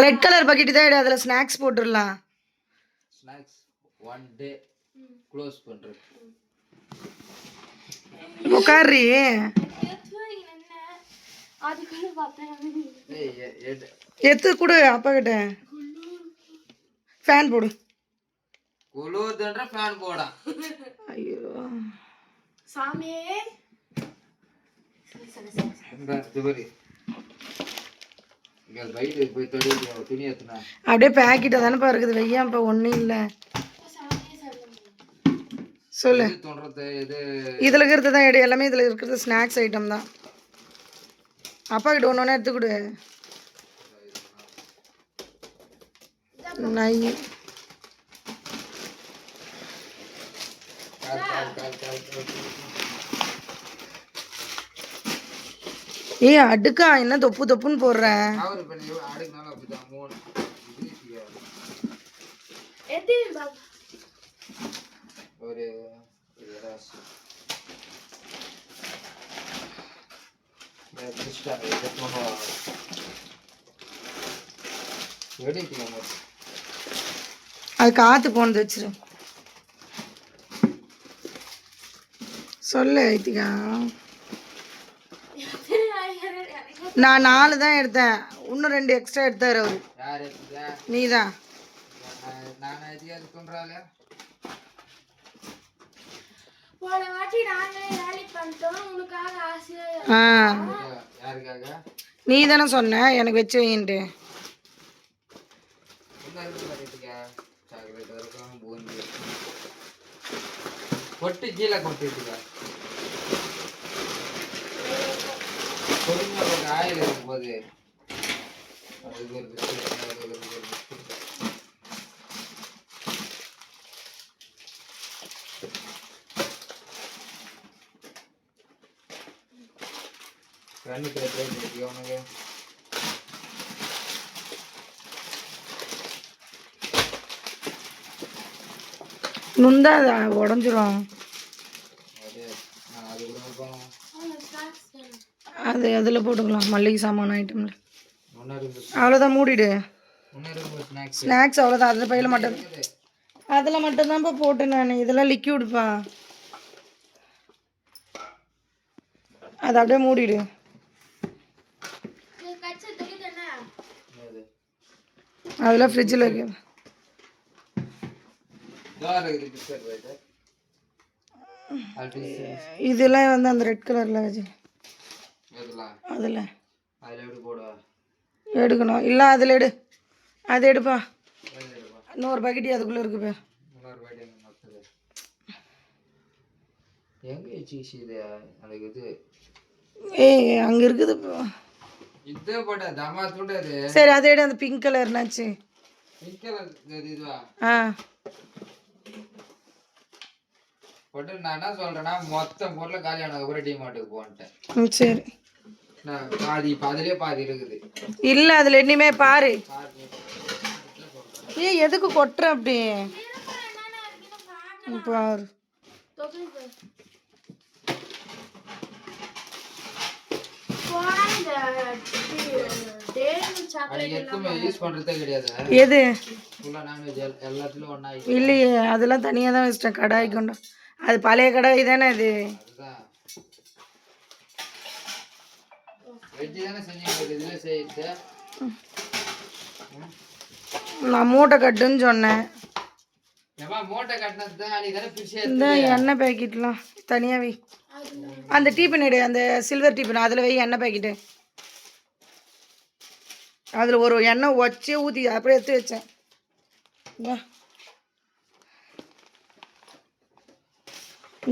Red colour bucket தான் எடு, அதில் ஸ்நாக்ஸ் போட்டுடலாம். ஸ்நாக்ஸ் 1 டே க்ளோஸ் பண்ணுறது. உட்காரி எத்து கொடு அப்பா கிட்ட. ஃபேன் போடு. குளுதுன்ற ஃபேன் போடா. ஐயோ சாமியே. அப்படியே பேக்கெட்டை தானேப்பா இருக்குது, வெய்யாம் இப்போ ஒன்றும் இல்லை. சொல்லு. இதில் இருக்கிறது தான் எடு, எல்லாமே இதில் இருக்கிறது ஸ்நாக்ஸ் ஐட்டம் தான். அப்பா கிட்ட ஒன்று ஒன்று எடுத்துக்கொடு. நை ஏய் அடுக்கா என்ன தொப்பு தொப்புன்னு போடுற. அது காத்து போனது வச்சிரு. சொல்லு ஐத்திகா. நான் 4 தான் எடுத்தேன், இன்னும் 2 எக்ஸ்ட்ரா எடுத்தாரு அவரு. நீதான். நீ தானே சொன்ன எனக்கு வச்சு வைன்ட்டு. கொட்டு கீழே கொட்டிட்டுங்க. ஆயில் இருக்கும்போது உனக்கு நுந்தா உடஞ்சிரும். அது அதில் போட்டுக்கலாம், மல்லிகை சாமான ஐட்டம்ல. அவ்வளோதான், மூடிடு. ஸ்நாக்ஸ் அவ்வளோதான், அதில் பையில மட்டும், அதில் மட்டும்தான்ப்பா போட்டேன் நான். இதெல்லாம் லிக்யூடுப்பா, அதை அப்படியே மூடிடு. அதெல்லாம் ஃப்ரிட்ஜில் வைக்க. இதெல்லாம் வந்து அந்த ரெட் கலரில் வச்சு அதில் எடுக்கணும். இல்லை அதில் எடு, அது எடுப்பா. இன்னொரு பக்கெட்டி அதுக்குள்ளே இருக்குப்பா. ஏய் அங்கே இருக்குது. சரி அதை எடு, அந்த பிங்க் கலர்னாச்சு. ஆ நான் என்ன சொல்றேன்னா மொத்த பொருள் காலியான அப்புறம் டிமார்ட்டுக்கு போன்ட்டேன். சரி பாதி அதிலே பாதி இருக்குது. இல்லை அதில் இனிமே பாரு. ஏய் எதுக்கு கொட்டுற அப்படி பாரு. எது இல்லையே, அதெல்லாம் தனியாக தான் வச்சிட்டேன். கடாய் கொண்டு, அது பழைய கடாய் தானே அது. நான் மூட்டை கட்டுன்னு சொன்னேன். இந்த எண்ணெய் பேக்கெட்லாம் தனியாகவே, அந்த டீப்பன் எடு, அந்த சில்வர் டீப்பன் அதில் வை எண்ணெய் பேக்கெட்டு. அதில் ஒரு எண்ணெய் வச்சு ஊற்றி அப்படியே எடுத்து வச்சேன்.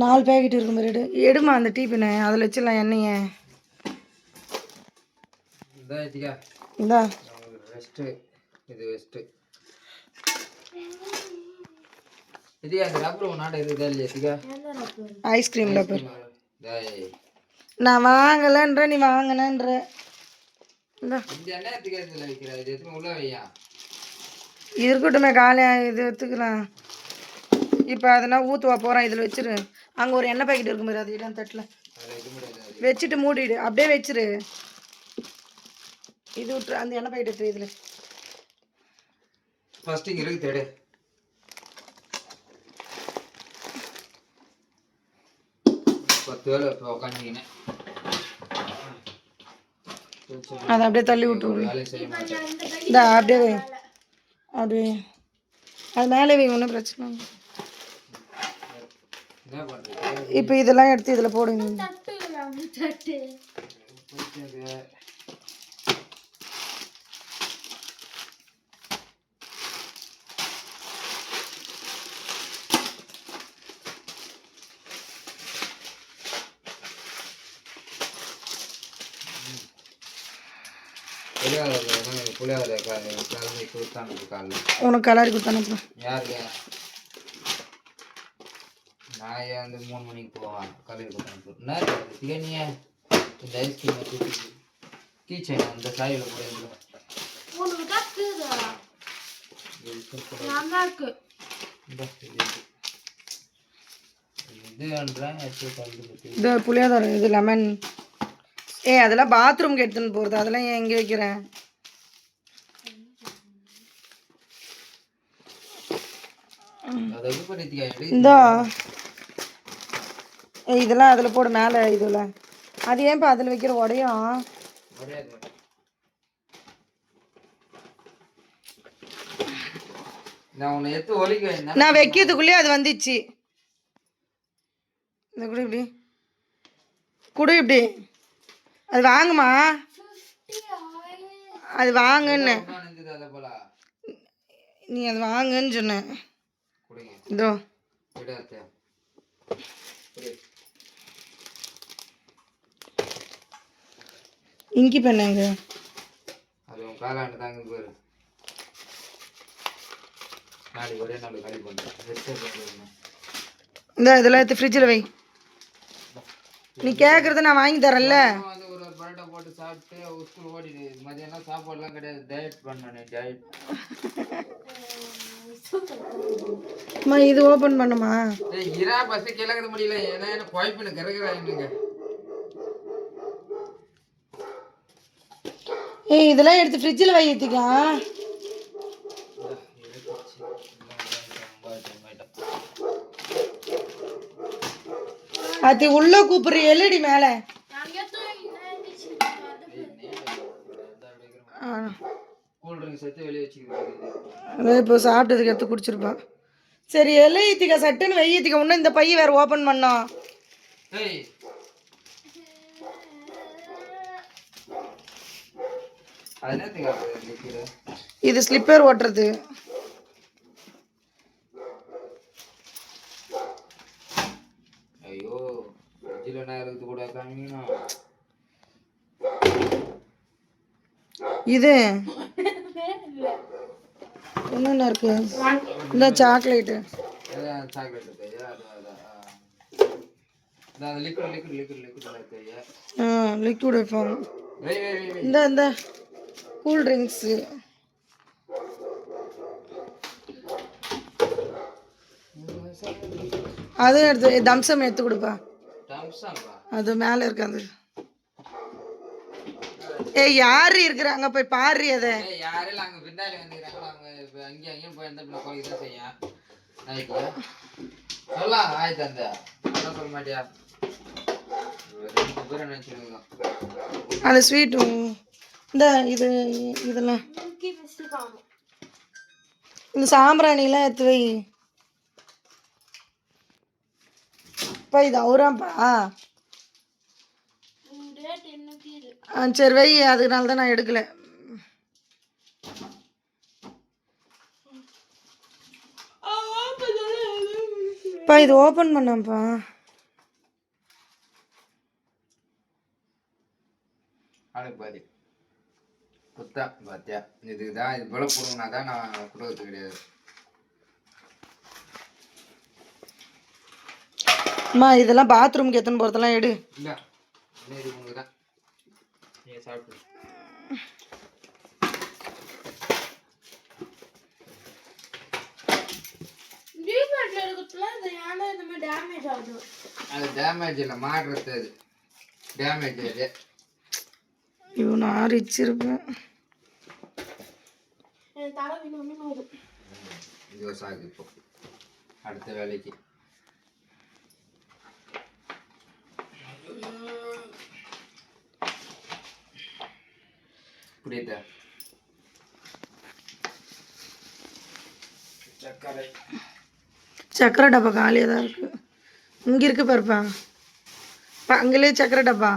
4 பேக்கெட் இருக்கும் மாதிரி எடுமா அந்த டீப்பனை, அதில் வச்சிடலாம் எண்ணெயை. இந்தா ஐஸ்கிரீம் ரப்பர் நான் வாங்கலைன்ற, நீ வாங்கினன்ற. இருக்கட்டுமே, காலையாக இது எடுத்துக்கலாம். இப்போ அதெல்லாம் ஊற்றுவா போகிறேன், இதில் வச்சிரு. அங்கே ஒரு எண்ணெய் பேக்கெட் இருக்கும் பாரு, அது இடம் தட்டில் வச்சுட்டு மூடிடு, அப்படியே வச்சிரு. இது விட்டுரு, அந்த எண்ணெய் பேக்கெட் எடுத்து இதில் ஃபர்ஸ்ட் இங்க இருக்கு தேடு. பத்தேல உட்காந்துக்கினேன். அதை அப்படியே தள்ளி விட்டு வேலையை செய்ய மாட்டேன். இந்த அப்படியே வை. அப்படியே அது மேலே வை, ஒன்றும் பிரச்சனை இல்லை. என்ன பண்றது? இப்போ இதெல்லாம் எடுத்து இதில் போடுங்க. புளியாத கலந்து கொடுத்தாங்க காலைல. உனக்கு கலரி கொடுத்தானப்பா. யாருக்கு? நான் வந்து 3 மணிக்கு போவேன் கலரி கொடுத்தாங்க. என்ன பிரியாணியா இந்த ஐஸ்கிரீம் கீச்சன் அந்த சாயில் கூட இது புளியாதரம், இது லெமன். அதெல்லாம் பாத்ரூம்க்கு எடுத்துன்னு போகிறது, அதெல்லாம் ஏன் எங்கே வைக்கிறேன்? இந்தா இதெல்லாம் அதில் போடு மேலே. இதில் அது ஏன்ப்பா அதில் வைக்கிற உடையும்? நான் வைக்கிறதுக்குள்ளேயே அது வந்துச்சு. இந்த குடு இப்படி குடு இப்படி. அது வாங்குமா, அது வாங்குன்னு நீ அது வாங்குன்னு சொன்ன. இதோ இங்கி பண்ணாங்க. இந்த இதெல்லாம் எடுத்து ஃப்ரிட்ஜில் வை. நீ கேட்குறத நான் வாங்கி தரேன்ல. ஒரு பரோட்டா போட்டு சாப்பிட்டு ஸ்கூல் ஓடிடு. மதியானம் சாப்பாடுலாம் கிடையாது, டயட் பண்ணேன் டயட். அம்மா இது ஓப்பன் பண்ணுமா? இரா பஸ் கிழக்க முடியல. ஏன்னா என்ன குழப்பின்னு கறகுறாங்க. இதெல்லாம் எடுத்து ஃப்ரிட்ஜில் வை ஏற்றிக்கா. அது உள்ள கூப்பிடுற எல்இடி மேலே. இப்போ சாப்பிட்டதுக்கு எடுத்து குடிச்சிருப்பான். சரி எழுதிக்க சட்டுன்னு வெய்யத்திக்க. இன்னும் இந்த பைய வேற ஓப்பன் பண்ணோம். இது ஸ்லிப்பர் ஓட்டுறது. ஐயோ ஃப்ரிட்ஜில் என்ன இருக்குது கூட காமிங்கண்ணா. இது என்னென்ன இருக்கு? இந்த சாக்லேட்டு. லிக்விட் வைப்பாங்க. இந்த கூல் ட்ரிங்க்ஸு. அது எடுத்து தம்சம் எடுத்து கொடுப்பா. அது மேலே இருக்காது. யாரு இருக்கிறாங்க போய் பாரு. அதை யாரும் அங்கே பின்னாடி வந்துக்கிறாங்களோ அவங்க அங்கேயும் அங்கேயும் போய் எந்த கோழி தான் செய்யும். சொல்லலாம் ஆயிடுச்சு. அந்த சொல்ல மாட்டியா? 2 பேரை நினச்சிருக்கோம். அந்த ஸ்வீட்டு இந்த இதெல்லாம் இந்த சாம்பிராணிலாம் எடுத்து வை. இப்போ இது அவராப்பா. சரி வை. அதனால தான் நான் எடுக்கல. இப்போ இது ஓப்பன் பண்ணப்பா. பாதி குத்தா பாத்தியா? இதுதான் இது போல போடுங்கன்னா தான் நான் கொடுக்கறது கிடையாது. அம்மா இதெல்லாம் பாத்ரூம்க்கு எத்தனை போகிறதெல்லாம் எடு. இல்லை இது உனக்கு தான். நீ சாப்பிட்டு அது டேமேஜ் இல்லை, மாடுறது. அது டேமேஜ். அது இவன் நான் ரிச்சிருப்பேன். என் தலை வேணும் இது ஒரு சாக்கு இப்போ அடுத்த வேலைக்கு. புரியுதா? சக்கரை சக்கரை டப்பா காலியாக தான் இருக்கு. இங்கே இருக்கு பாருப்பா. அங்கேயே சக்கரை டப்பா.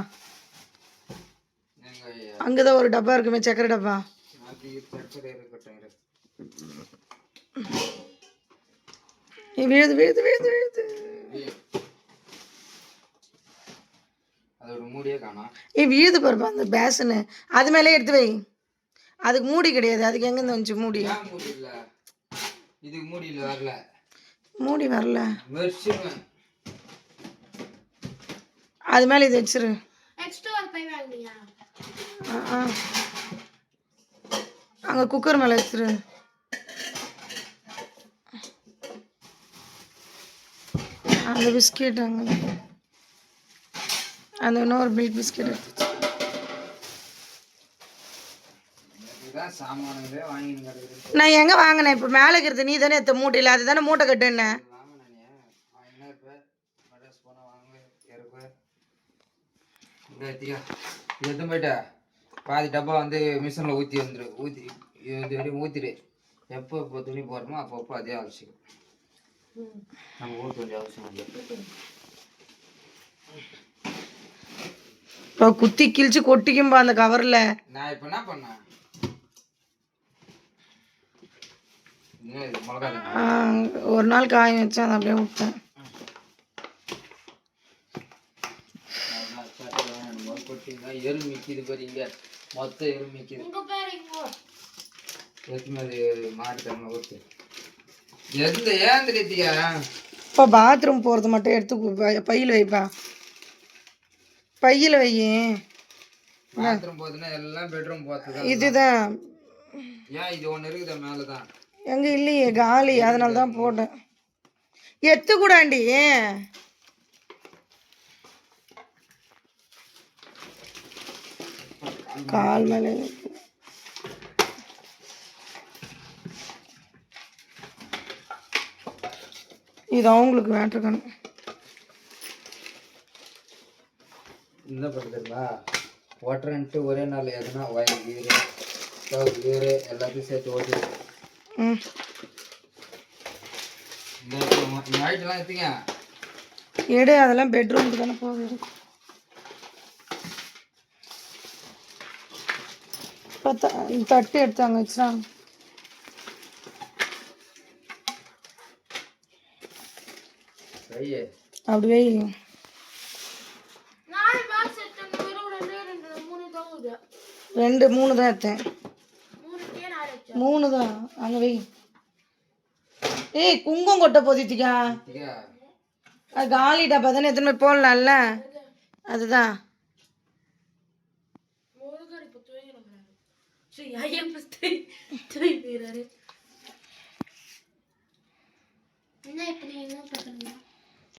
அங்கே தான் ஒரு டப்பா இருக்குமே சக்கரை டப்பா. சக்கரை இருக்கட்டும். விழுது விழுது விழுது விழுது. அதோட மூடியே காணோம். விழுது பாருப்பா அந்த பேசனு. அது மேலே எடுத்து வை. அதுக்கு மூடி கிடையாது. அதுக்கு எங்கேருந்து வந்துச்சு மூடி? மூடி இல்லை, இதுக்கு மூடி இல்லை, வரல. மூடி வரல. அது மேலே இது வச்சிரு. அங்கே குக்கர் மேலே வச்சிரு. அந்த பிஸ்கெட் அங்கே அந்த இன்னொரு மில்க் பிஸ்கெட் எடுத்து நான் எங்கே வாங்கினேன்? இப்போ மேலே இருக்கிறது நீ தானே எடுத்த மூட்டையில். அது தானே மூட்டை கட்டுன்னு. எடுத்து போயிட்டா பாதி டப்பா வந்து மிஷினில் ஊற்றி வந்துடு. ஊற்றிடு. எப்போ இப்போ துணி போடுறோமோ அப்பப்போ அதே அவசியம். நம்ம ஊற்ற வேண்டிய அவசியம் இல்லை. இப்போ குத்தி கிழிச்சு கொட்டிக்கும்பா அந்த கவரில். நான் இப்போ என்ன பண்ணேன்? ஒரு நாள் காய வச்சேன், அதை அப்படியே விட்டேன். எரு மிக்கிது பாருங்க, மொத்த எரு மிக்கிது. மாடி தரணும் ஊற்று. எந்த ஏன் தெரியுதியா? இப்போ பாத்ரூம் போகிறது மட்டும் எடுத்து பையில் வைப்பா. பையில் வை. பாத்ரூம் போகுதுன்னா எல்லாம் பெட்ரூம் போகிறது. இதுதான் ஏன் இது ஒன்று இருக்குதா மேலே தான்? எங்கே இல்லையே, காலி. அதனால தான் போட்டேன். எத்துக்கூடாண்டி. கால் மேலே இது அவங்களுக்கு வேண்டிருக்கணும். என்ன பண்ணுறதுங்களா? ஓட்டுறன்ட்டு ஒரே நாள் எதுனா ஒயர் கீரு ஸ்டவ் கீரு எல்லாத்தையும் சேர்த்து ஓட்டிடுவோம். இந்த ஐட்டெல்லாம் எடுத்துங்க. எடு, அதெல்லாம் பெட்ரூமுக்கு தானே போகுது. இப்போ தட்டு எடுத்தாங்க வச்சுறாங்க. அப்படி வை. 2 3 தான் எடுத்தேன். 3 தான். அங்கே வை. ஏய் குங்குமம் கொட்டை போதித்திக்கா. அது காலி டப்பா தானே, எத்தனை போய் போடலாம்ல. அதுதான் என்ன